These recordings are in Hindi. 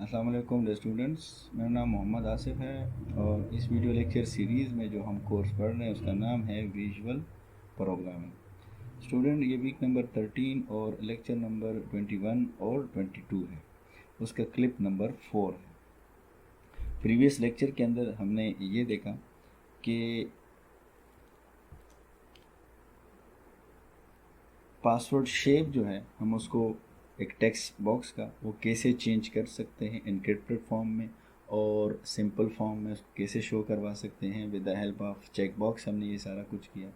अस्सलाम वालेकुम स्टूडेंट्स। मेरा नाम मोहम्मद आसिफ है और इस वीडियो लेक्चर सीरीज़ में जो हम कोर्स पढ़ रहे हैं उसका नाम है विजुअल प्रोग्रामिंग। स्टूडेंट, ये वीक नंबर 13 और लेक्चर नंबर 21 और 22 है। उसका क्लिप नंबर 4 है। प्रीवियस लेक्चर के अंदर हमने ये देखा कि पासवर्ड शेप जो है हम उसको एक टेक्स्ट बॉक्स का वो कैसे चेंज कर सकते हैं एनक्रिप्टेड फॉर्म में और सिंपल फॉर्म में उसको कैसे शो करवा सकते हैं with the help of check box. हमने ये सारा कुछ किया।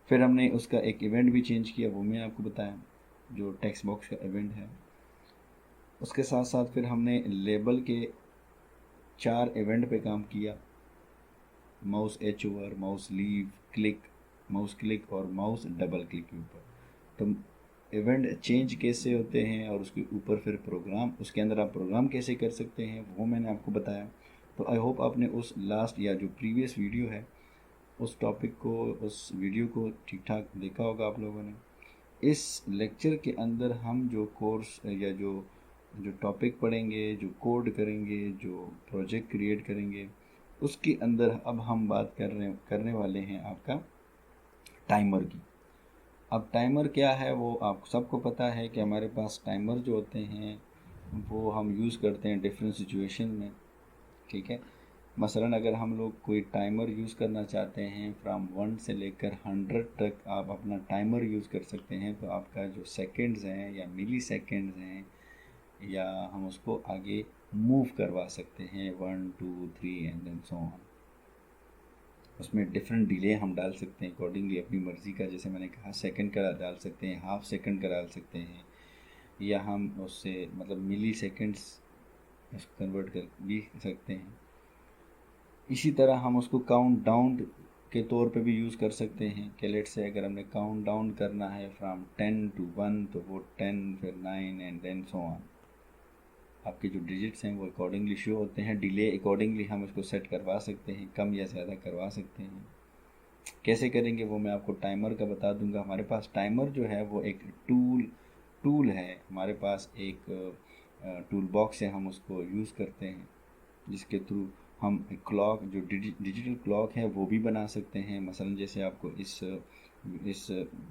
फिर हमने उसका एक इवेंट भी चेंज किया, वो मैंने आपको बताया, जो टेक्स्ट बॉक्स का इवेंट है। उसके साथ साथ फिर हमने लेबल के 4 इवेंट पे काम किया, mouse H over, mouse leave, click, mouse click और माउस डबल क्लिक के ऊपर। तो इवेंट चेंज कैसे होते हैं और उसके ऊपर फिर प्रोग्राम, उसके अंदर आप प्रोग्राम कैसे कर सकते हैं वो मैंने आपको बताया। तो आई होप आपने उस लास्ट या जो प्रीवियस वीडियो है उस टॉपिक को, उस वीडियो को ठीक ठाक देखा होगा आप लोगों ने। इस लेक्चर के अंदर हम जो कोर्स या जो जो टॉपिक पढ़ेंगे, जो कोड करेंगे, जो प्रोजेक्ट क्रिएट करेंगे, उसके अंदर अब हम बात करने वाले हैं आपका टाइमर की। अब टाइमर क्या है वो आप सबको पता है कि हमारे पास टाइमर जो होते हैं वो हम यूज़ करते हैं डिफरेंट सिचुएशन में। ठीक है, मसलन अगर हम लोग कोई टाइमर यूज़ करना चाहते हैं, फ्राम 1 से लेकर 100 तक आप अपना टाइमर यूज़ कर सकते हैं। तो आपका जो सेकंड्स हैं या मिली सेकेंड्स हैं, या हम उसको आगे मूव करवा सकते हैं 1 2 3 एंड देन सो ऑन। उसमें डिफरेंट डिले हम डाल सकते हैं अकॉर्डिंगली अपनी मर्ज़ी का। जैसे मैंने कहा, सेकंड का डाल सकते हैं, हाफ सेकंड का डाल सकते हैं, या हम उससे मतलब मिली सेकेंड्स उसको कन्वर्ट कर भी सकते हैं। इसी तरह हम उसको काउंट डाउन के तौर पे भी यूज़ कर सकते हैं कि लेट से अगर हमने काउंट डाउन करना है फ्राम 10 to 1 तो वो 10 फिर 9 एंड देन सो ऑन। आपके जो डिजिट्स हैं वो अकॉर्डिंगली शो होते हैं। डिले अकॉर्डिंगली हम इसको सेट करवा सकते हैं, कम या ज़्यादा करवा सकते हैं। कैसे करेंगे वो मैं आपको टाइमर का बता दूंगा। हमारे पास टाइमर जो है वो एक टूल है। हमारे पास एक टूल बॉक्स है, हम उसको यूज़ करते हैं, जिसके थ्रू हम एक क्लॉक, जो डिजिटल क्लॉक है वो भी बना सकते हैं। मसलन जैसे आपको इस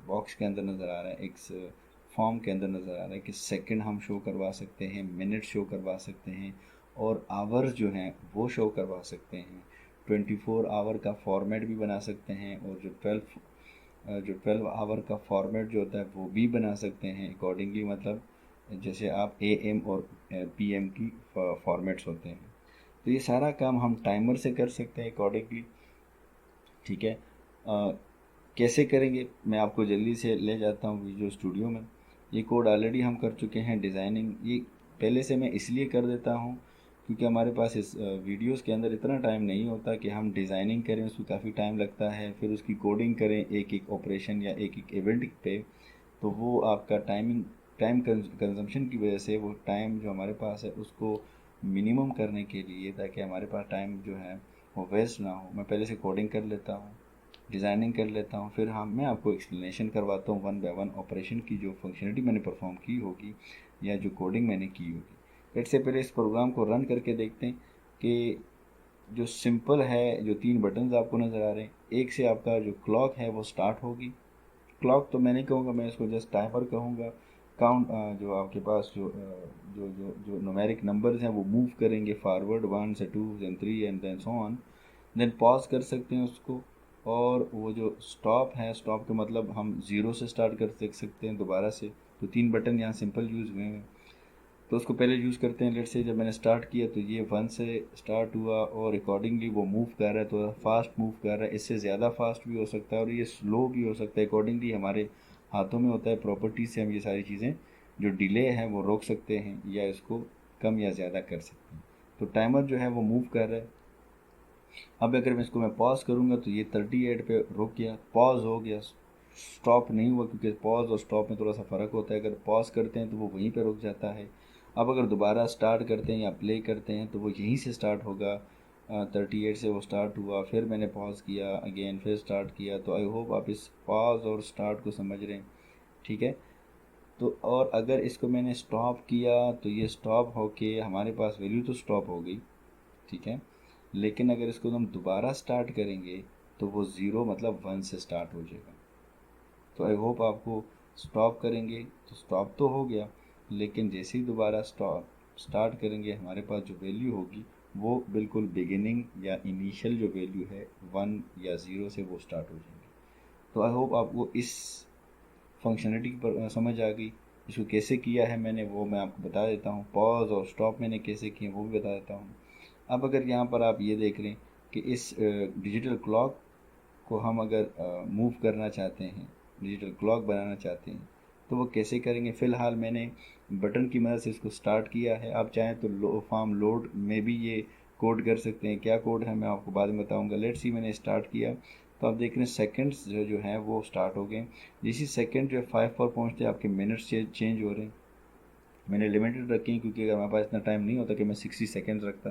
बॉक्स के अंदर नज़र आ रहा है, एक फॉर्म के अंदर नज़र आ रहा है कि सेकंड हम शो करवा सकते हैं, मिनट शो करवा सकते हैं और आवर्स जो हैं वो शो करवा सकते हैं। 24 आवर का फॉर्मेट भी बना सकते हैं और जो 12 आवर का फॉर्मेट जो होता है वो भी बना सकते हैं अकॉर्डिंगली। मतलब जैसे आप AM और PM की फॉर्मेट्स होते हैं। तो ये सारा काम हम टाइमर से कर सकते हैं अकॉर्डिंगली। ठीक है, कैसे करेंगे मैं आपको जल्दी से ले जाता हूँ विजुअल स्टूडियो में। ये कोड ऑलरेडी हम कर चुके हैं डिज़ाइनिंग। ये पहले से मैं इसलिए कर देता हूँ क्योंकि हमारे पास इस वीडियोस के अंदर इतना टाइम नहीं होता कि हम डिज़ाइनिंग करें, उसमें काफ़ी टाइम लगता है। फिर उसकी कोडिंग करें एक एक ऑपरेशन या एक एक इवेंट पे, तो वो आपका टाइम कंजम्पशन की वजह से वो टाइम जो हमारे पास है उसको मिनिमम करने के लिए, ताकि हमारे पास टाइम जो है वो वेस्ट ना हो, मैं पहले से कोडिंग कर लेता हूँ, डिज़ाइनिंग कर लेता हूँ। फिर मैं आपको एक्सप्लेनेशन करवाता हूँ 1 बाय 1 ऑपरेशन की, जो फंक्शनलिटी मैंने परफॉर्म की होगी या जो कोडिंग मैंने की होगी। इससे पहले इस प्रोग्राम को रन करके देखते हैं कि जो सिंपल है, जो 3 बटन्स आपको नज़र आ रहे हैं, एक से आपका जो क्लॉक है वो स्टार्ट होगी। क्लॉक तो मैं नहीं कहूँगा, मैं इसको जस्ट टाइमर कहूँगा। काउंट, जो आपके पास जो न्यूमेरिक नंबर्स हैं वो मूव करेंगे फॉरवर्ड 1 से 2 then 3 and then so on. Then pause कर सकते हैं उसको। और वो जो स्टॉप है, स्टॉप का मतलब हम 0 से स्टार्ट कर सकते हैं दोबारा से। तो 3 बटन यहाँ सिंपल यूज़ हुए हैं, तो उसको पहले यूज़ करते हैं। लेट से जब मैंने स्टार्ट किया तो ये 1 से स्टार्ट हुआ और अकॉर्डिंगली वो मूव कर रहा है, तो फास्ट मूव कर रहा है। इससे ज़्यादा फास्ट भी हो सकता है और ये स्लो भी हो सकता है, अकॉर्डिंगली हमारे हाथों में होता है। प्रॉपर्टी से हम ये सारी चीज़ें, जो डिले है वो रोक सकते हैं या इसको कम या ज़्यादा कर सकते हैं। तो टाइमर जो है वो मूव कर रहा है। अब अगर मैं इसको पॉज करूँगा तो ये 38 पे रुक गया, पॉज हो गया, स्टॉप नहीं हुआ, क्योंकि पॉज और स्टॉप में थोड़ा सा फ़र्क होता है। अगर पॉज करते हैं तो वो वहीं पे रुक जाता है। अब अगर दोबारा स्टार्ट करते हैं या प्ले करते हैं तो वो यहीं से स्टार्ट होगा। 38 से वो स्टार्ट हुआ, फिर मैंने पॉज किया अगेन, फिर स्टार्ट किया। तो आई होप आप इस पॉज और स्टार्ट को समझ रहे हैं। ठीक है, तो और अगर इसको मैंने स्टॉप किया तो ये स्टॉप होके हमारे पास वैल्यू तो स्टॉप हो गई, ठीक है, लेकिन अगर इसको हम दोबारा स्टार्ट करेंगे तो वो ज़ीरो मतलब 1 से स्टार्ट हो जाएगा। तो आई होप आपको स्टॉप करेंगे तो स्टॉप तो हो गया, लेकिन जैसे ही दोबारा स्टार्ट करेंगे हमारे पास जो वैल्यू होगी वो बिल्कुल बिगिनिंग या इनिशियल जो वैल्यू है 1 या 0 से वो स्टार्ट हो जाएंगे। तो आई होप आपको इस फंक्शनलिटी पर समझ आ गई। इसको कैसे किया है मैंने वो मैं आपको बता देता हूँ, पॉज और स्टॉप मैंने कैसे किए वो भी बता देता हूँ। अब अगर यहाँ पर आप ये देख लें कि इस डिजिटल क्लॉक को हम अगर मूव करना चाहते हैं, डिजिटल क्लॉक बनाना चाहते हैं, तो वो कैसे करेंगे। फ़िलहाल मैंने बटन की मदद से इसको स्टार्ट किया है। आप चाहें तो फॉर्म लोड में भी ये कोड कर सकते हैं। क्या कोड है मैं आपको बाद में बताऊंगा। लेट्स सी मैंने स्टार्ट किया तो आप देख रहे हैं सेकंड्स जो हैं वो स्टार्ट हो गए। जैसे सेकंड जो है 5 पर पहुँचते हैं आपके मिनट्स चेंज हो रहे हैं। मैंने लिमिटेड रखी है क्योंकि अगर हमारे पास इतना टाइम नहीं होता कि मैं 60 सेकेंड्स रखता।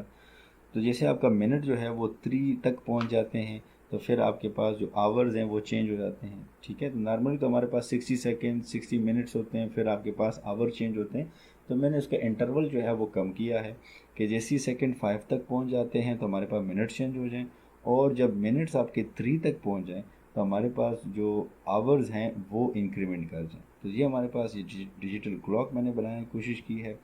तो जैसे आपका मिनट जो है वो 3 तक पहुंच जाते हैं तो फिर आपके पास जो आवर्स हैं वो चेंज हो जाते हैं, ठीक है। तो नॉर्मली तो हमारे पास 60 सेकेंड 60 मिनट्स होते हैं, फिर आपके पास आवर चेंज होते हैं। तो मैंने उसका इंटरवल जो है वो कम किया है कि जैसे ही सेकेंड 5 तक पहुंच जाते हैं तो हमारे पास मिनट चेंज हो जाएं, और जब मिनट्स आपके 3 तक पहुंच जाएं तो हमारे पास जो आवर्स हैं वो इंक्रीमेंट कर जाएं। तो ये हमारे पास ये डिजिटल क्लॉक मैंने बनाने की कोशिश की है।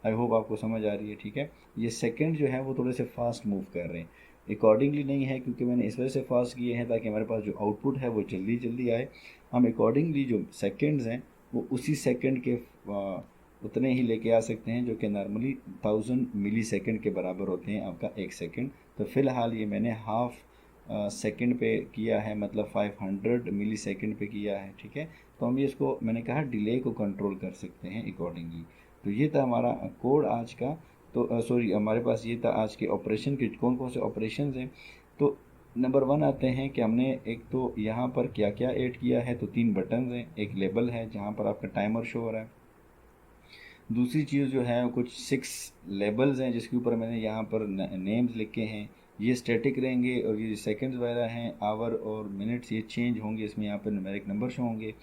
आई होप आपको समझ आ रही है, ठीक है। ये सेकंड जो है वो थोड़े से फास्ट मूव कर रहे हैं, अकॉर्डिंगली नहीं है क्योंकि मैंने इस वजह से फास्ट किए हैं ताकि हमारे पास जो आउटपुट है वो जल्दी जल्दी आए। हम अकॉर्डिंगली जो सेकंड्स हैं वो उसी सेकंड के उतने ही लेके आ सकते हैं जो कि नॉर्मली 1000 मिली सेकेंड के बराबर होते हैं आपका एक सेकंड। तो फ़िलहाल ये मैंने हाफ सेकंड पे किया है, मतलब 500 मिली सेकेंड पे किया है, ठीक है। तो हम ये इसको मैंने कहा डिले को कंट्रोल कर सकते हैं अकॉर्डिंगली। तो ये था हमारा कोड आज का। तो सॉरी हमारे पास ये था आज के ऑपरेशन के कौन कौन से ऑपरेशन हैं। तो नंबर 1 आते हैं कि हमने एक तो यहाँ पर क्या क्या ऐड किया है। तो 3 बटन हैं, एक लेबल है जहाँ पर आपका टाइमर शो हो रहा है। दूसरी चीज़ जो है कुछ 6 लेबल्स हैं जिसके ऊपर मैंने यहाँ पर नेम्स लिखे हैं। ये स्टैटिक रहेंगे और ये सेकंड्स वगैरह हैं, आवर और मिनट्स ये चेंज होंगे, इसमें यहाँ पर न्यूमेरिक नंबर शो होंगे।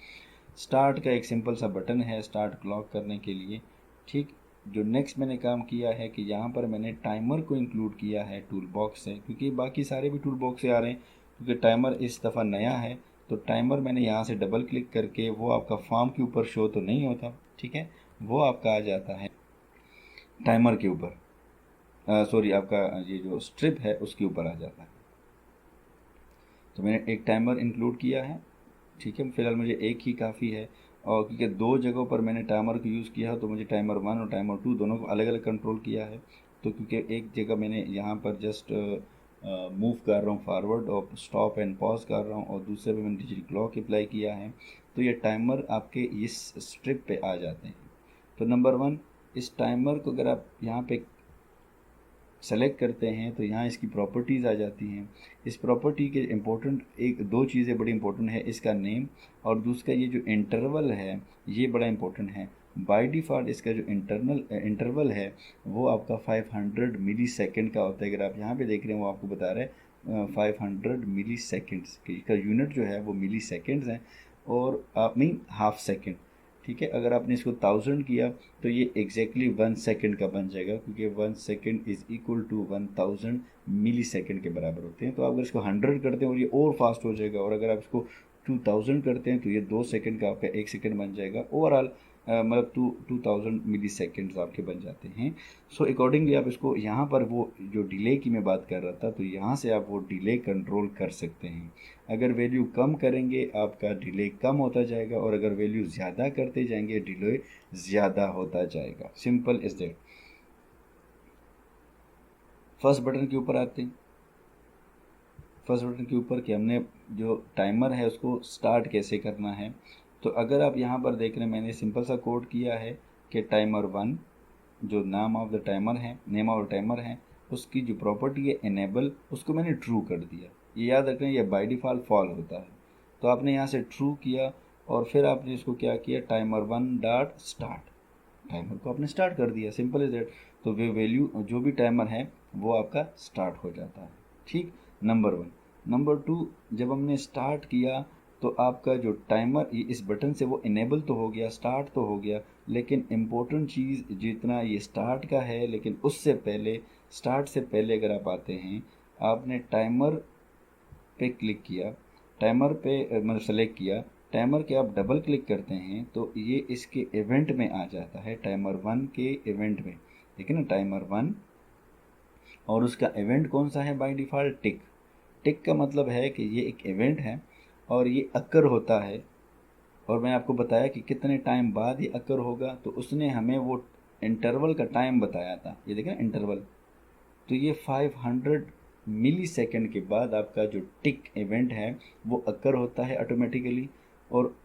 स्टार्ट का एक सिंपल सा बटन है स्टार्ट क्लॉक करने के लिए, ठीक। जो नेक्स्ट मैंने काम किया है कि यहाँ पर मैंने टाइमर को इंक्लूड किया है टूल बॉक्स से, क्योंकि बाकी सारे भी टूल बॉक्स से आ रहे हैं, क्योंकि टाइमर इस दफ़ा नया है। तो टाइमर मैंने यहाँ से डबल क्लिक करके वो आपका फॉर्म के ऊपर शो तो नहीं होता, ठीक है, वो आपका आ जाता है टाइमर के ऊपर, सॉरी आपका ये जो स्ट्रिप है उसके ऊपर आ जाता है। तो मैंने एक टाइमर इंक्लूड किया है, ठीक है। फिलहाल मुझे एक ही काफ़ी है, और क्योंकि 2 जगहों पर मैंने टाइमर को यूज़ किया है तो मुझे टाइमर 1 और टाइमर 2 दोनों को अलग अलग कंट्रोल किया है। तो क्योंकि एक जगह मैंने यहाँ पर जस्ट मूव कर रहा हूँ फॉरवर्ड और स्टॉप एंड पॉज कर रहा हूँ, और दूसरे पे मैंने डिजिटल क्लॉक अप्लाई किया है, तो ये टाइमर आपके इस स्ट्रिप पे आ जाते हैं। तो नंबर 1, इस टाइमर को अगर आप यहाँ पे सेलेक्ट करते हैं तो यहाँ इसकी प्रॉपर्टीज़ आ जाती हैं। इस प्रॉपर्टी के इम्पोर्टेंट एक दो चीज़ें बड़ी इंपॉर्टेंट है, इसका नेम और दूसरा ये जो इंटरवल है ये बड़ा इंपॉर्टेंट है। बाय डिफ़ॉल्ट इसका जो इंटरवल है वो आपका 500 मिली सेकेंड का होता है। अगर आप यहाँ पे देख रहे हैं वो आपको बता रहा है 500 मिली सेकेंड्स, इसका यूनिट जो है वो मिली सेकेंड्स हैं, और आप मीन हाफ सेकेंड, ठीक है। अगर आपने इसको 1000 किया तो ये एग्जैक्टली 1 सेकेंड का बन जाएगा, क्योंकि 1 second is equal to 1000 millisecond के बराबर होते हैं। तो आप अगर इसको 100 करते हैं और ये और फास्ट हो जाएगा, और अगर आप इसको 2000 करते हैं तो ये 2 सेकेंड का आपका 1 सेकेंड बन जाएगा। ओवरऑल मतलब 2000 मिली सेकेंड्स आपके बन जाते हैं। सो अकॉर्डिंगली आप इसको यहाँ पर वो जो डिले की मैं बात कर रहा था, तो यहाँ से आप वो डिले कंट्रोल कर सकते हैं। अगर वैल्यू कम करेंगे आपका डिले कम होता जाएगा, और अगर वैल्यू ज़्यादा करते जाएंगे डिले ज़्यादा होता जाएगा। Simple is that. First button के ऊपर आते हैं। फर्स्ट बटन के ऊपर कि हमने जो टाइमर है उसको स्टार्ट कैसे करना है। तो अगर आप यहाँ पर देख रहे हैं मैंने सिंपल सा कोड किया है कि टाइमर 1 जो नाम ऑफ द टाइमर है, नेम ऑफ द टाइमर है, उसकी जो प्रॉपर्टी है इनेबल, उसको मैंने ट्रू कर दिया। ये याद रखें ये बाय डिफ़ॉल्ट फॉल होता है। तो आपने यहाँ से ट्रू किया और फिर आपने इसको क्या किया, टाइमर 1 डॉट स्टार्ट, टाइमर को आपने स्टार्ट कर दिया। Simple is that. तो वे वैल्यू जो भी टाइमर है वो आपका स्टार्ट हो जाता है, ठीक। नंबर 1। नंबर 2, जब हमने स्टार्ट किया तो आपका जो टाइमर इस बटन से वो इनेबल तो हो गया, स्टार्ट तो हो गया, लेकिन इम्पोर्टेंट चीज़ जितना ये स्टार्ट का है, लेकिन उससे पहले, स्टार्ट से पहले अगर आप आते हैं, आपने टाइमर पे क्लिक किया, टाइमर पे मतलब सेलेक्ट किया, टाइमर के आप डबल क्लिक करते हैं तो ये इसके इवेंट में आ जाता है, टाइमर 1 के इवेंट में। देखिए ना, टाइमर 1, और उसका इवेंट कौन सा है बाय डिफ़ॉल्ट? टिक। टिक का मतलब है कि ये एक इवेंट है और ये अक्कर होता है, और मैंने आपको बताया कि कितने टाइम बाद ये अक्कर होगा, तो उसने हमें वो इंटरवल का टाइम बताया था, ये देखें ना इंटरवल। तो ये 500 मिली सेकेंड के बाद आपका जो टिक इवेंट है वो अकर होता है ऑटोमेटिकली, और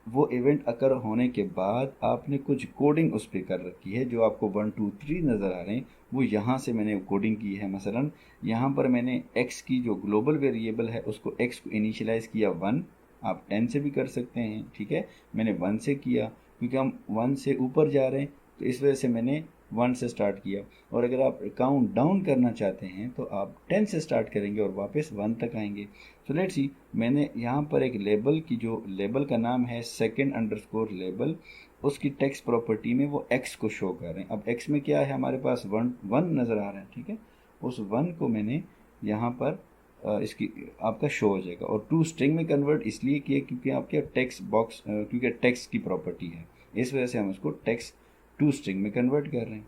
वो इवेंट अकर होने के बाद आपने कुछ कोडिंग उस पर कर रखी है, जो आपको 1 2 3 नज़र आ रहे हैं, वो यहाँ से मैंने कोडिंग की है। मसलन यहाँ पर मैंने x की जो ग्लोबल वेरिएबल है उसको x को इनिशियलाइज़ किया 1, आप 10 से भी कर सकते हैं, ठीक है। मैंने 1 से किया क्योंकि हम 1 से ऊपर जा रहे हैं, तो इस वजह से मैंने 1 से स्टार्ट किया। और अगर आप काउंट डाउन करना चाहते हैं तो आप 10 से स्टार्ट करेंगे और वापस 1 तक आएंगे। सो लेट्स सी, मैंने यहाँ पर एक लेबल की, जो लेबल का नाम है सेकंड अंडरस्कोर लेबल, उसकी टेक्स्ट प्रॉपर्टी में वो x को शो कर रहे हैं। अब x में क्या है, हमारे पास 1 नज़र आ रहा है, ठीक है। उस 1 को मैंने यहाँ पर इसकी आपका शो हो जाएगा, और टू स्ट्रिंग में कन्वर्ट इसलिए किया क्योंकि आपके टेक्स्ट बॉक्स, क्योंकि टेक्स्ट की प्रॉपर्टी है, इस वजह से हम उसको टेक्स्ट टू स्ट्रिंग में कन्वर्ट कर रहे हैं।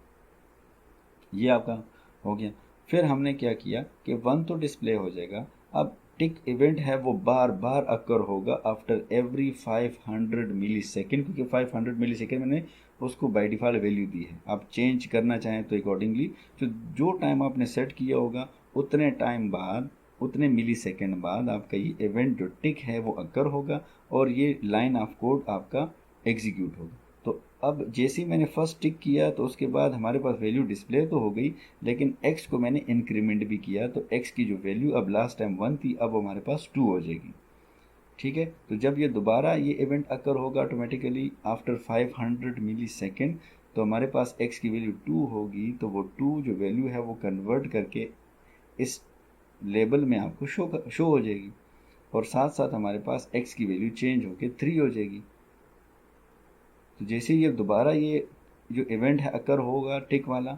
ये आपका हो गया। फिर हमने क्या किया कि 1 तो डिस्प्ले हो जाएगा। अब टिक इवेंट है वो बार बार अकर होगा आफ्टर एवरी 500 मिली सेकेंड, क्योंकि 500 मिली सेकेंड मैंने उसको बाई डिफ़ॉल्ट वैल्यू दी है। आप चेंज करना चाहें तो अकॉर्डिंगली जो टाइम आपने सेट किया होगा उतने टाइम बाद, उतने मिली सेकेंड बाद आपका ये इवेंट जो टिक है वो अकर होगा, और ये लाइन ऑफ कोड आपका एग्जीक्यूट होगा। तो अब जैसे ही मैंने फर्स्ट टिक किया तो उसके बाद हमारे पास वैल्यू डिस्प्ले तो हो गई, लेकिन x को मैंने इंक्रीमेंट भी किया, तो x की जो वैल्यू अब लास्ट टाइम 1 थी, अब हमारे पास 2 हो जाएगी, ठीक है। तो जब ये दोबारा ये इवेंट अकर होगा ऑटोमेटिकली आफ्टर 500 मिली सेकेंड, तो हमारे पास x की वैल्यू 2 होगी, तो वो 2 जो वैल्यू है वो कन्वर्ट करके इस लेबल में आपको शो हो जाएगी, और साथ साथ हमारे पास x की वैल्यू चेंज होकर 3 हो जाएगी। तो जैसे ये दोबारा ये जो इवेंट है अकर होगा टिक वाला,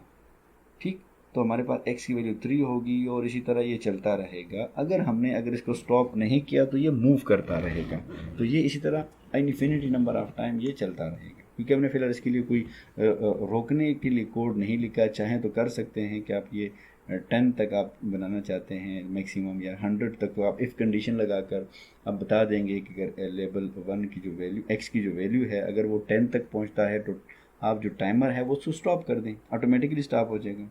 ठीक, तो हमारे पास x की वैल्यू 3 होगी, और इसी तरह ये चलता रहेगा। अगर इसको स्टॉप नहीं किया तो ये मूव करता रहेगा, तो ये इसी तरह इनफिनिटी नंबर ऑफ टाइम ये चलता रहेगा। क्योंकि हमने फिलहाल इसके लिए कोई रोकने के लिए कोड नहीं लिखा, चाहें तो कर सकते हैं कि आप ये 10 तक आप बनाना चाहते हैं मैक्सिमम, या 100 तक, तो आप इफ़ कंडीशन लगाकर आप बता देंगे कि अगर लेवल 1 की जो वैल्यू, x की जो वैल्यू है, अगर वो 10 तक पहुंचता है तो आप जो टाइमर है वो उसको स्टॉप कर दें, ऑटोमेटिकली स्टॉप हो जाएगा,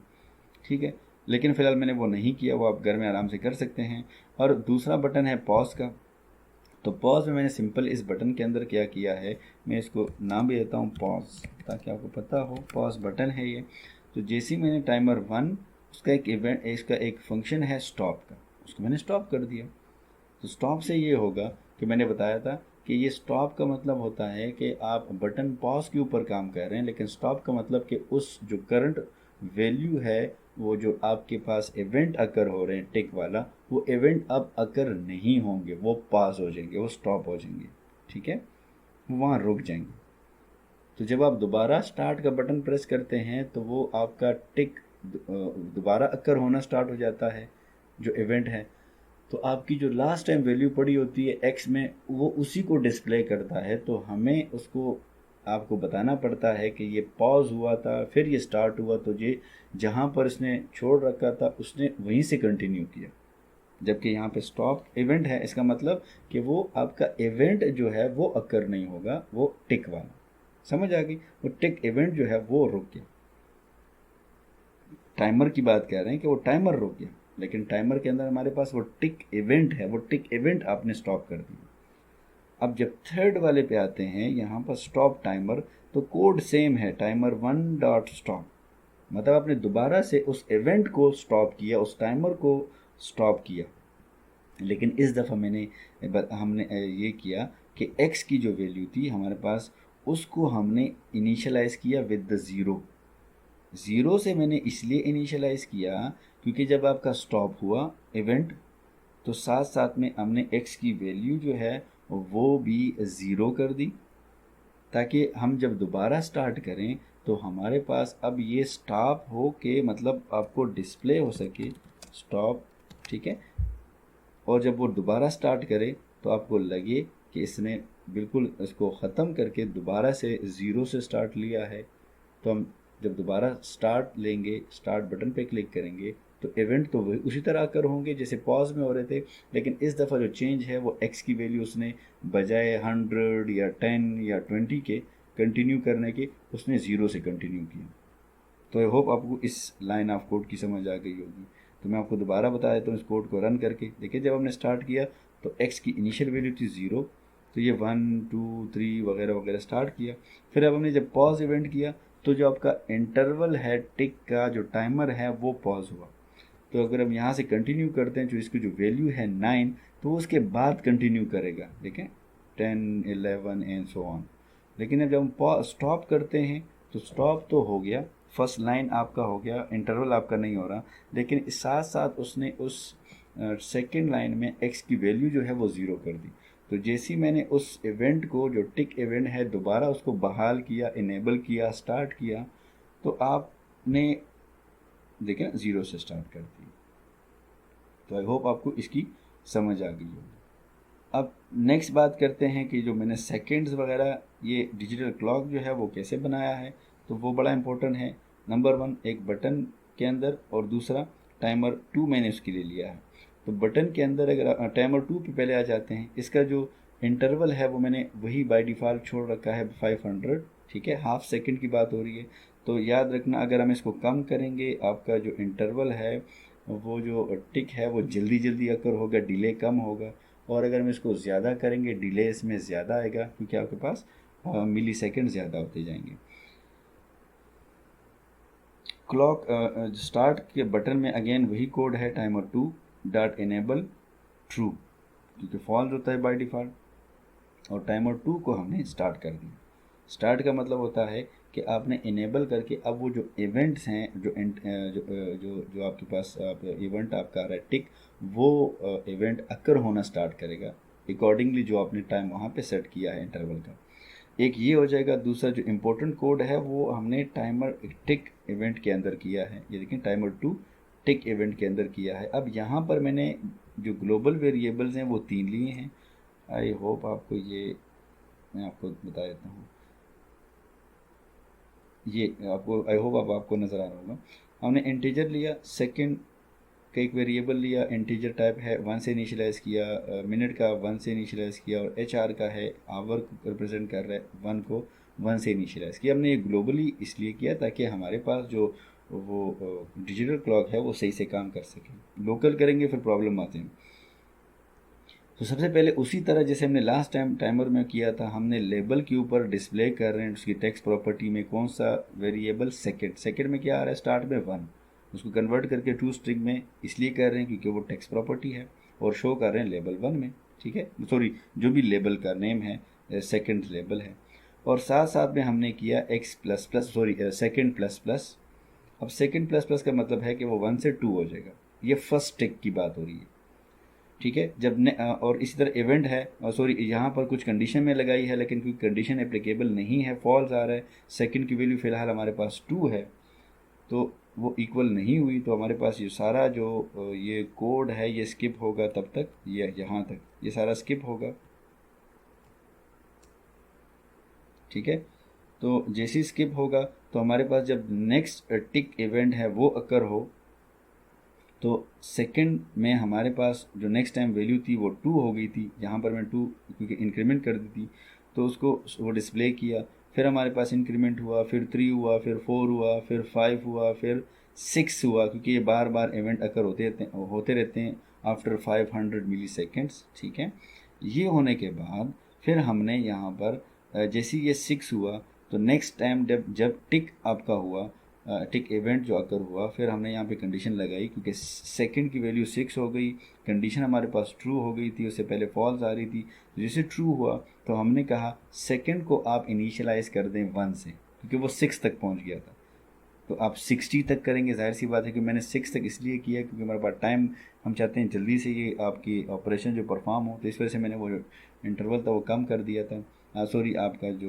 ठीक है। लेकिन फ़िलहाल मैंने वो नहीं किया, वो आप घर में आराम से कर सकते हैं। और दूसरा बटन है पॉज का। तो पॉज में मैंने सिंपल इस बटन के अंदर क्या किया है, मैं इसको नाम भी देता हूँ पॉज, ताकि आपको पता हो पॉज बटन है ये। तो जैसे ही मैंने टाइमर 1, उसका एक इवेंट, इसका एक फंक्शन है स्टॉप का, उसको मैंने स्टॉप कर दिया। तो स्टॉप से ये होगा कि मैंने बताया था कि ये स्टॉप का मतलब होता है कि आप बटन पॉज के ऊपर काम कर रहे हैं, लेकिन स्टॉप का मतलब कि उस जो करंट वैल्यू है, वो जो आपके पास इवेंट अकर हो रहे हैं टिक वाला, वो इवेंट अब अकर नहीं होंगे, वो पास हो जाएंगे, वो स्टॉप हो जाएंगे, ठीक है, वो वहाँ रुक जाएंगे। तो जब आप दोबारा स्टार्ट का बटन प्रेस करते हैं तो वो आपका टिक दोबारा अकर होना स्टार्ट हो जाता है, जो इवेंट है। तो आपकी जो लास्ट टाइम वैल्यू पड़ी होती है x में, वो उसी को डिस्प्ले करता है। तो हमें उसको आपको बताना पड़ता है कि ये पॉज हुआ था, फिर ये स्टार्ट हुआ, तो ये जहाँ पर इसने छोड़ रखा था उसने वहीं से कंटिन्यू किया। जबकि यहाँ पे स्टॉप इवेंट है, इसका मतलब कि वो आपका इवेंट जो है वो अकर नहीं होगा, वो टिक वाला, समझ आ गई। वो टिक इवेंट जो है वो रुक गया। टाइमर की बात कह रहे हैं कि वो टाइमर रुक गया, लेकिन टाइमर के अंदर हमारे पास वो टिक इवेंट है, वो टिक इवेंट आपने स्टॉप कर दिया। अब जब थर्ड वाले पे आते हैं, यहाँ पर स्टॉप टाइमर, तो कोड सेम है, टाइमर 1 डॉट स्टॉप, मतलब आपने दोबारा से उस इवेंट को स्टॉप किया, उस टाइमर को स्टॉप किया। लेकिन इस दफ़ा हमने ये किया कि x की जो वैल्यू थी हमारे पास, उसको हमने इनिशियलाइज़ किया विद द ज़ीरो। ज़ीरो से मैंने इसलिए इनिशियलाइज़ किया क्योंकि जब आपका स्टॉप हुआ इवेंट, तो साथ साथ में हमने x की वैल्यू जो है वो भी ज़ीरो कर दी, ताकि हम जब दोबारा स्टार्ट करें तो हमारे पास अब ये स्टॉप हो के मतलब आपको डिस्प्ले हो सके स्टॉप, ठीक है। और जब वो दोबारा स्टार्ट करे तो आपको लगे कि इसने बिल्कुल इसको ख़त्म करके दोबारा से ज़ीरो से स्टार्ट लिया है। तो हम जब दोबारा स्टार्ट लेंगे, स्टार्ट बटन पे क्लिक करेंगे, तो इवेंट तो वही उसी तरह कर होंगे जैसे पॉज में हो रहे थे, लेकिन इस दफ़ा जो चेंज है वो एक्स की वैल्यू उसने बजाय 100 या 10 या 20 के कंटिन्यू करने के उसने ज़ीरो से कंटिन्यू किया। तो आई होप आपको इस लाइन ऑफ कोड की समझ आ गई होगी। तो मैं आपको दोबारा बता देता हूँ इस कोड को रन करके। देखिए जब हमने स्टार्ट किया तो एक्स की इनिशियल वैल्यू थी ज़ीरो, तो ये 1 2 3 वगैरह वगैरह स्टार्ट किया। फिर अब हमने जब पॉज इवेंट किया तो जो आपका इंटरवल है टिक का जो टाइमर है वो पॉज हुआ। तो अगर हम यहाँ से कंटिन्यू करते हैं, जो इसकी जो वैल्यू है 9, तो उसके बाद कंटिन्यू करेगा, देखें 10 11 एंड सो ऑन। लेकिन अब जब हम स्टॉप करते हैं तो स्टॉप तो हो गया, फर्स्ट लाइन आपका हो गया, इंटरवल आपका नहीं हो रहा, लेकिन इस साथ साथ उसने उस सेकेंड लाइन में एक्स की वैल्यू जो है वो ज़ीरो कर दी। तो जैसे ही मैंने उस इवेंट को जो टिक इवेंट है दोबारा उसको बहाल किया, इनेबल किया, स्टार्ट किया, तो आपने देखें ज़ीरो से स्टार्ट कर दी। तो आई होप आपको इसकी समझ आ गई होगी। अब नेक्स्ट बात करते हैं कि जो मैंने सेकंड्स वगैरह ये डिजिटल क्लॉक जो है वो कैसे बनाया है। तो वो बड़ा इंपॉर्टेंट है। नंबर 1 एक बटन के अंदर, और दूसरा टाइमर 2 मैंने उसके लिए लिया है। तो बटन के अंदर अगर टाइमर 2 पे पहले आ जाते हैं, इसका जो इंटरवल है वो मैंने वही बाय डिफ़ॉल्ट छोड़ रखा है 500, ठीक है, हाफ सेकंड की बात हो रही है। तो याद रखना अगर हम इसको कम करेंगे आपका जो इंटरवल है वो जो टिक है वो जल्दी जल्दी अकर होगा, डिले कम होगा। और अगर हम इसको ज़्यादा करेंगे डिले इसमें ज़्यादा आएगा, क्योंकि आपके पास मिली सेकेंड ज़्यादा होते जाएंगे। क्लॉक स्टार्ट के बटन में अगेन वही कोड है, टाइमर 2 डॉट इनेबल ट्रू, क्योंकि फॉल्स होता है बाय डिफ़ॉल्ट। और टाइमर 2 को हमने स्टार्ट कर दिया। स्टार्ट का मतलब होता है कि आपने इनेबल करके अब वो जो इवेंट्स हैं जो जो आपके पास इवेंट आपका आ रहा है टिक, वो इवेंट अकर होना स्टार्ट करेगा अकॉर्डिंगली जो आपने टाइम वहाँ पे सेट किया है इंटरवल का। एक ये हो जाएगा। दूसरा जो इम्पोर्टेंट कोड है वो हमने टाइमर टिक इवेंट के अंदर किया है। ये देखें टाइमर 2 टिक इवेंट के अंदर किया है। अब यहाँ पर मैंने जो ग्लोबल वेरिएबल्स हैं वो 3 लिए हैं। आई होप आपको ये मैं आपको बता देता हूँ। ये आपको आई होप अब आपको नज़र आ रहा होगा। हमने इंटीजर लिया, सेकंड का एक वेरिएबल लिया, इंटीजर टाइप है, 1 से इनिशियलाइज़ किया, मिनट का 1 से इनिशियलाइज़ किया, और एच आर का है आवर को रिप्रेजेंट कर रहा है 1 को 1 से इनिशियलाइज़ किया। हमने ये ग्लोबली इसलिए किया ताकि हमारे पास जो वो डिजिटल क्लॉक है वो सही से काम कर सके। लोकल करेंगे फिर प्रॉब्लम आते हैं। तो सबसे पहले उसी तरह जैसे हमने लास्ट टाइम टाइमर में किया था, हमने लेबल के ऊपर डिस्प्ले कर रहे हैं उसकी टेक्स्ट प्रॉपर्टी में कौन सा वेरिएबल, सेकंड। सेकंड में क्या आ रहा है, स्टार्ट में 1, उसको कन्वर्ट करके टू स्ट्रिंग में इसलिए कर रहे हैं क्योंकि वो टेक्स्ट प्रॉपर्टी है, और शो कर रहे हैं लेबल 1 में, ठीक है, सॉरी जो भी लेबल का नेम है सेकंड लेबल है। और साथ साथ में हमने किया x plus plus sorry second plus plus. अब सेकेंड प्लस प्लस का मतलब है कि वो 1 से 2 हो जाएगा। ये फर्स्ट टिक की बात हो रही है, ठीक है। और इसी तरह इवेंट है, और सॉरी यहाँ पर कुछ कंडीशन में लगाई है, लेकिन कोई कंडीशन एप्लीकेबल नहीं है, फॉल्स आ रहा है। सेकंड की वैल्यू फ़िलहाल हमारे पास 2 है, तो वो इक्वल नहीं हुई, तो हमारे पास ये सारा जो ये कोड है ये स्किप होगा। तब तक ये यहाँ तक ये सारा स्किप होगा, ठीक है। तो जैसे ही स्किप होगा तो हमारे पास जब नेक्स्ट टिक इवेंट है वो अकर हो, तो सेकंड में हमारे पास जो नेक्स्ट टाइम वैल्यू थी वो 2 हो गई थी। यहाँ पर मैं 2 क्योंकि इंक्रीमेंट कर दी थी तो उसको वो डिस्प्ले किया। फिर हमारे पास इंक्रीमेंट हुआ, फिर 3 हुआ, फिर 4 हुआ, फिर 5 हुआ, फिर 6 हुआ, क्योंकि ये बार बार इवेंट अकर होते रहते हैं आफ्टर 500 मिली सेकेंड्स, ठीक है। ये होने के बाद फिर हमने यहाँ पर जैसे ये 6 हुआ तो नेक्स्ट टाइम जब टिक आपका हुआ, टिक इवेंट जो अकर हुआ, फिर हमने यहाँ पे कंडीशन लगाई क्योंकि सेकंड की वैल्यू 6 हो गई, कंडीशन हमारे पास ट्रू हो गई थी, उससे पहले फॉल्स आ रही थी। तो जैसे ट्रू हुआ तो हमने कहा सेकंड को आप इनिशियलाइज़ कर दें 1 से, क्योंकि वो 6 तक पहुँच गया था। तो आप 60 तक करेंगे। जाहिर सी बात है कि मैंने 6 तक इसलिए किया क्योंकि हमारे पास टाइम, हम चाहते हैं जल्दी से ये आपकी ऑपरेशन जो परफॉर्म हो, तो इस वजह से मैंने वो इंटरवल था वो कम कर दिया था। सॉरी, आपका जो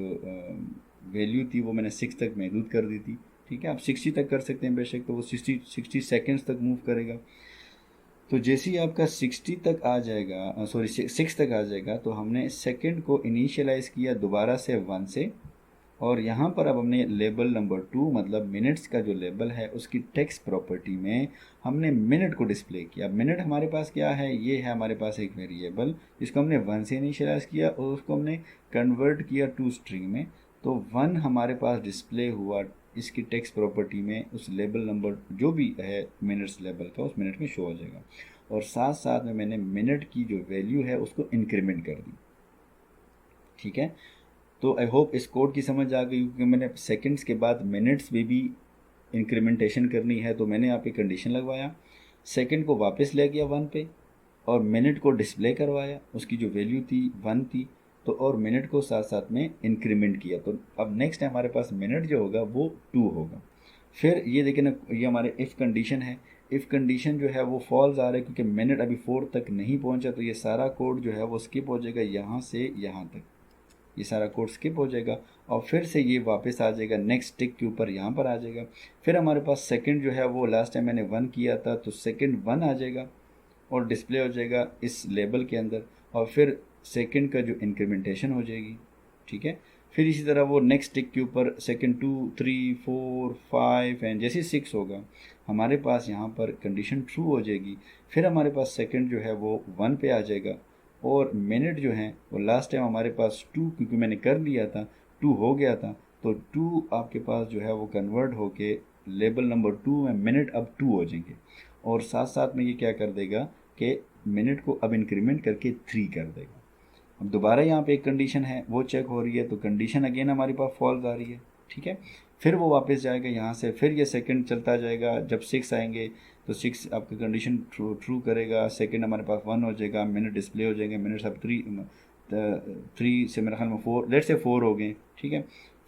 वैल्यू थी वो मैंने 6 तक महदूद कर दी थी। ठीक है, आप 60 तक कर सकते हैं बेशक, तो वो 60 सेकेंड्स तक मूव करेगा। तो जैसे ही आपका 60 तक आ जाएगा, सॉरी 6 तक आ जाएगा, तो हमने सेकंड को इनिशियलाइज़ किया दोबारा से 1 से, और यहाँ पर अब हमने लेबल नंबर 2 मतलब मिनट्स का जो लेबल है उसकी टेक्स्ट प्रॉपर्टी में हमने मिनट को डिस्प्ले किया। मिनट हमारे पास क्या है, ये है हमारे पास एक वेरिएबल जिसको हमने 1 से इनिशियलाइज़ किया और उसको हमने कन्वर्ट किया टू स्ट्रिंग में। तो 1 हमारे पास डिस्प्ले हुआ इसकी टेक्स्ट प्रॉपर्टी में, उस लेबल नंबर जो भी है मिनट्स लेबल का उस मिनट में शो हो जाएगा। और साथ साथ में मैंने मिनट की जो वैल्यू है उसको इंक्रीमेंट कर दी। ठीक है, तो आई होप इस कोड की समझ आ गई, क्योंकि मैंने सेकंड्स के बाद मिनट्स में भी इंक्रीमेंटेशन करनी है। तो मैंने यहाँ पे कंडीशन लगवाया, सेकंड को वापस ले गया 1 पे, और मिनट को डिस्प्ले करवाया, उसकी जो वैल्यू थी 1 थी, तो और मिनट को साथ साथ में इंक्रीमेंट किया। तो अब नेक्स्ट हमारे पास मिनट जो होगा वो 2 होगा। फिर ये देखिए ना, ये हमारे इफ़ कंडीशन है। इफ़ कंडीशन जो है वो फॉल्स आ रहा है क्योंकि मिनट अभी 4 तक नहीं पहुंचा, तो ये सारा कोड जो है वो स्किप हो जाएगा यहाँ से यहाँ तक, ये सारा कोड स्किप हो जाएगा और फिर से ये वापस आ जाएगा नेक्स्ट टिक के ऊपर, यहाँ पर आ जाएगा। फिर हमारे पास सेकंड जो है वो लास्ट टाइम मैंने 1 किया था, तो सेकंड 1 आ जाएगा और डिस्प्ले हो जाएगा इस लेबल के अंदर, और फिर सेकंड का जो इंक्रीमेंटेशन हो जाएगी। ठीक है, फिर इसी तरह वो नेक्स्ट टिक के ऊपर सेकंड 2 3 4 5 एंड जैसे 6 होगा हमारे पास यहाँ पर कंडीशन ट्रू हो जाएगी। फिर हमारे पास सेकंड जो है वो 1 पे आ जाएगा, और मिनट जो है वो लास्ट टाइम हमारे पास 2, क्योंकि मैंने कर लिया था 2 हो गया था, तो 2 आपके पास जो है वो कन्वर्ट होके लेबल नंबर 2 में मिनट अब 2 हो जाएंगे। और साथ साथ में ये क्या कर देगा कि मिनट को अब इंक्रीमेंट करके 3 कर देगा। अब दोबारा यहाँ पे एक कंडीशन है वो चेक हो रही है, तो कंडीशन अगेन हमारे पास फॉल्स आ रही है। ठीक है, फिर वो वापस जाएगा यहाँ से, फिर ये सेकंड चलता जाएगा, जब 6 आएंगे तो 6 आपका कंडीशन ट्रू करेगा, सेकंड हमारे पास 1 हो जाएगा, मिनट डिस्प्ले हो जाएंगे, मिनट्स अब 3 से मेरे ख्याल में 4, लेट से 4 हो गए। ठीक है,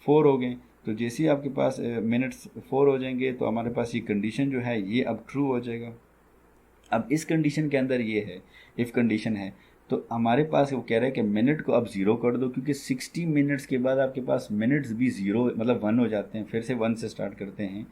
4 हो गए, तो जैसे ही आपके पास मिनट्स 4 हो जाएंगे तो हमारे पास ये कंडीशन जो है ये अब ट्रू हो जाएगा। अब इस कंडीशन के अंदर ये है, इफ़ कंडीशन है, तो हमारे पास वो कह रहा है कि मिनट को अब 0 कर दो, क्योंकि 60 मिनट्स के बाद आपके पास मिनट्स भी 0 मतलब 1 हो जाते हैं, फिर से 1 से स्टार्ट करते हैं।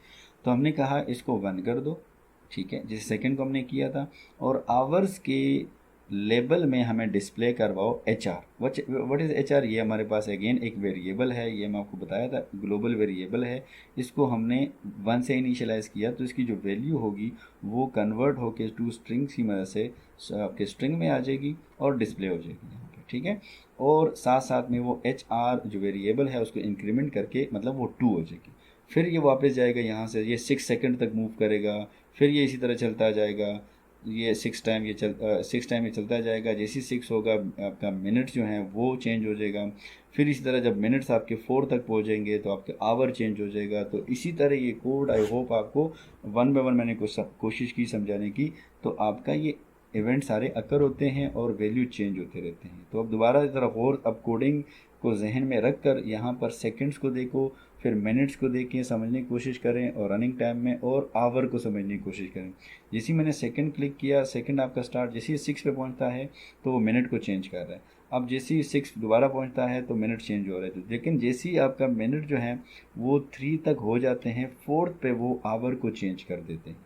तो हमने कहा इसको 1 कर दो। ठीक है, जैसे सेकंड को हमने किया था, और आवर्स के लेबल में हमें डिस्प्ले करवाओ HR। What is HR? ये हमारे पास अगेन एक वेरिएबल है, ये मैं आपको बताया था, ग्लोबल वेरिएबल है। इसको हमने 1 से इनिशियलाइज़ किया, तो इसकी जो वैल्यू होगी वो कन्वर्ट होके टू स्ट्रिंग्स की मदद से आपके स्ट्रिंग में आ जाएगी और डिस्प्ले हो जाएगी यहाँ पे। ठीक है, और साथ साथ में वो HR जो वेरिएबल है उसको इंक्रीमेंट करके मतलब वो 2 हो जाएगी। फिर ये वापस जाएगा यहाँ से, ये 6 सेकंड तक मूव करेगा, फिर ये इसी तरह चलता जाएगा, ये 6 टाइम ये 6 टाइम ये चलता जाएगा। जैसे 6 होगा आपका मिनट जो है वो चेंज हो जाएगा। फिर इसी तरह जब मिनट्स आपके 4 तक पहुँचेंगे तो आपके आवर चेंज हो जाएगा। तो इसी तरह ये कोड आई होप आपको 1 बाय 1 मैंने कोशिश की समझाने की। तो आपका ये इवेंट सारे अकर होते हैं और वैल्यू चेंज होते रहते हैं। तो अब दोबारा इस तरह और अब कोडिंग को जहन में रख कर यहाँ पर सेकंड्स को देखो, फिर मिनट्स को देखें, समझने की कोशिश करें, और रनिंग टाइम में और आवर को समझने की कोशिश करें। जैसे ही मैंने सेकंड क्लिक किया, सेकंड आपका स्टार्ट जैसे ही 6 पे पहुंचता है तो वो मिनट को चेंज कर रहा है। अब जैसे ही 6 दोबारा पहुंचता है तो मिनट चेंज हो रहे थे, लेकिन जैसे ही आपका मिनट जो है वो 3 तक हो जाते हैं, 4th पे वो आवर को चेंज कर देते हैं।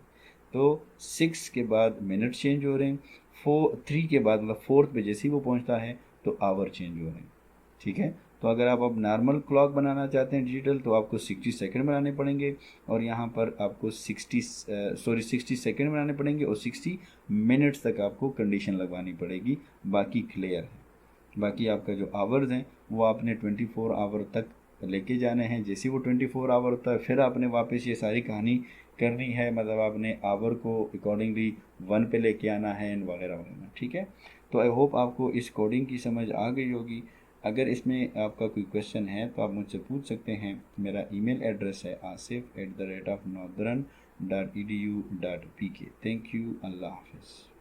तो 6 के बाद मिनट चेंज हो रहे हैं, 3 के बाद मतलब 4th पे जैसे ही वो पहुंचता है तो आवर चेंज हो रहे हैं। ठीक है, तो अगर आप अब नॉर्मल क्लॉक बनाना चाहते हैं डिजिटल, तो आपको 60 सेकंड बनाने पड़ेंगे, और यहाँ पर आपको 60 सेकंड बनाने पड़ेंगे, और 60 मिनट्स तक आपको कंडीशन लगवानी पड़ेगी। बाकी क्लियर है। बाकी आपका जो आवर्स हैं वो आपने 24 आवर तक लेके जाने हैं। जैसे वो 24 आवर होता है फिर आपने वापस ये सारी कहानी करनी है, मतलब आपने आवर को अकॉर्डिंगली 1 पे लेके आना है एंड वगैरह वगैरह। ठीक है, तो आई होप आपको इस कोडिंग की समझ आ गई होगी। अगर इसमें आपका कोई क्वेश्चन है तो आप मुझसे पूछ सकते हैं। मेरा ईमेल एड्रेस है asif@northern.edu.pk। थैंक यू, अल्लाह हाफिज़।